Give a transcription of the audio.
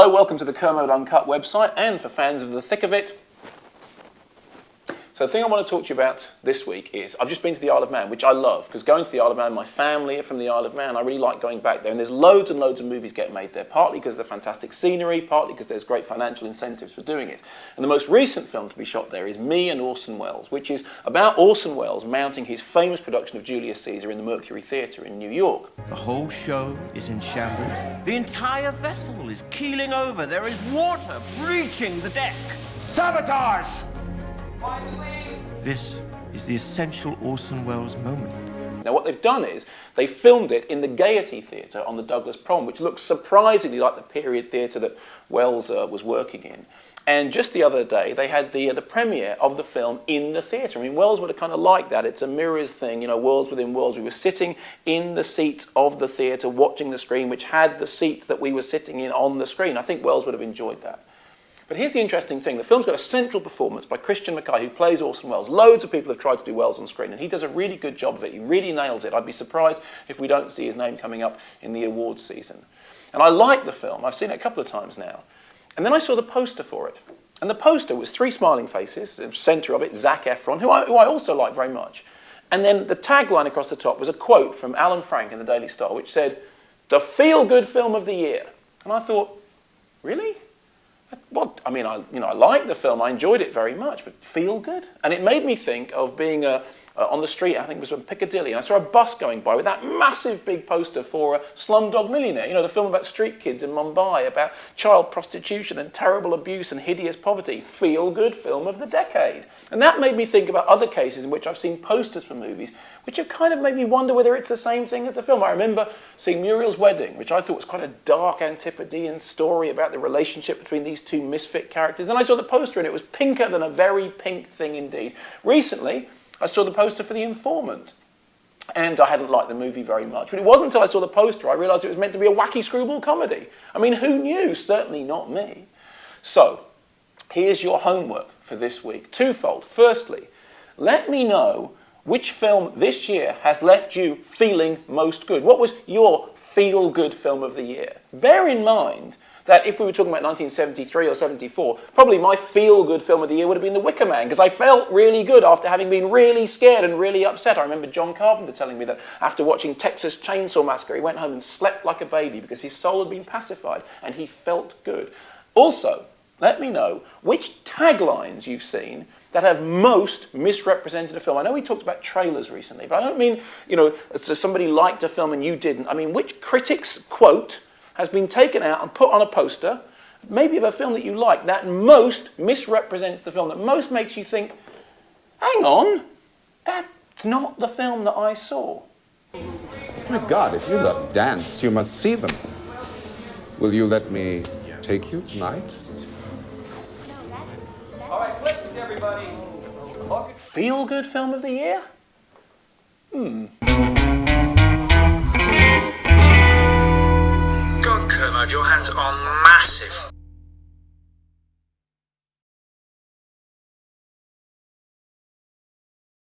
Hello, welcome to the Kermode Uncut website, and for fans of the thick of it. So the thing I want to talk to you about this week is, I've just been to the Isle of Man, which I love, because going to the Isle of Man, my family are from the Isle of Man, I really like going back there, and there's loads and loads of movies get made there, partly because of the fantastic scenery, partly because there's great financial incentives for doing it. And the most recent film to be shot there is Me and Orson Welles, which is about Orson Welles mounting his famous production of Julius Caesar in the Mercury Theatre in New York. The whole show is in shambles. The entire vessel is keeling over. There is water breaching the deck. Sabotage! This is the essential Orson Welles moment. Now what they've done is, they filmed it in the Gaiety Theatre on the Douglas Prom, which looks surprisingly like the period theatre that Welles was working in. And just the other day, they had the premiere of the film in the theatre. I mean, Welles would have kind of liked that. It's a mirrors thing, you know, worlds within worlds. We were sitting in the seats of the theatre, watching the screen, which had the seats that we were sitting in on the screen. I think Welles would have enjoyed that. But here's the interesting thing. The film's got a central performance by Christian Mackay, who plays Orson Welles. Loads of people have tried to do Welles on screen, and he does a really good job of it. He really nails it. I'd be surprised if we don't see his name coming up in the awards season. And I like the film. I've seen it a couple of times now. And then I saw the poster for it. And the poster was three smiling faces, the centre of it, Zac Efron, who I also like very much. And then the tagline across the top was a quote from Alan Frank in the Daily Star, which said, "The feel-good film of the year." And I thought, really? What? I mean, I liked the film, I enjoyed it very much, but feel good? And it made me think of being on the street, I think it was in Piccadilly, and I saw a bus going by with that massive big poster for Slumdog Millionaire, you know, the film about street kids in Mumbai, about child prostitution and terrible abuse and hideous poverty. Feel-good film of the decade. And that made me think about other cases in which I've seen posters for movies which have kind of made me wonder whether it's the same thing as the film. I remember seeing Muriel's Wedding, which I thought was quite a dark Antipodean story about the relationship between these two misfit characters. Then I saw the poster and it was pinker than a very pink thing indeed. Recently, I saw the poster for The Informant, and I hadn't liked the movie very much. But it wasn't until I saw the poster I realised it was meant to be a wacky screwball comedy. I mean, who knew? Certainly not me. So, here's your homework for this week. Twofold. Firstly, let me know which film this year has left you feeling most good. What was your feel-good film of the year? Bear in mind that if we were talking about 1973 or 74, probably my feel-good film of the year would have been The Wicker Man, because I felt really good after having been really scared and really upset. I remember John Carpenter telling me that after watching Texas Chainsaw Massacre, he went home and slept like a baby because his soul had been pacified and he felt good. Also, let me know which taglines you've seen that have most misrepresented a film. I know we talked about trailers recently, but I don't mean, you know, so somebody liked a film and you didn't. I mean, which critic's quote has been taken out and put on a poster, maybe of a film that you like, that most misrepresents the film, that most makes you think, hang on, that's not the film that I saw. My God, if you love dance, you must see them. Will you let me take you tonight? All right, listen, everybody. Feel-good film of the year?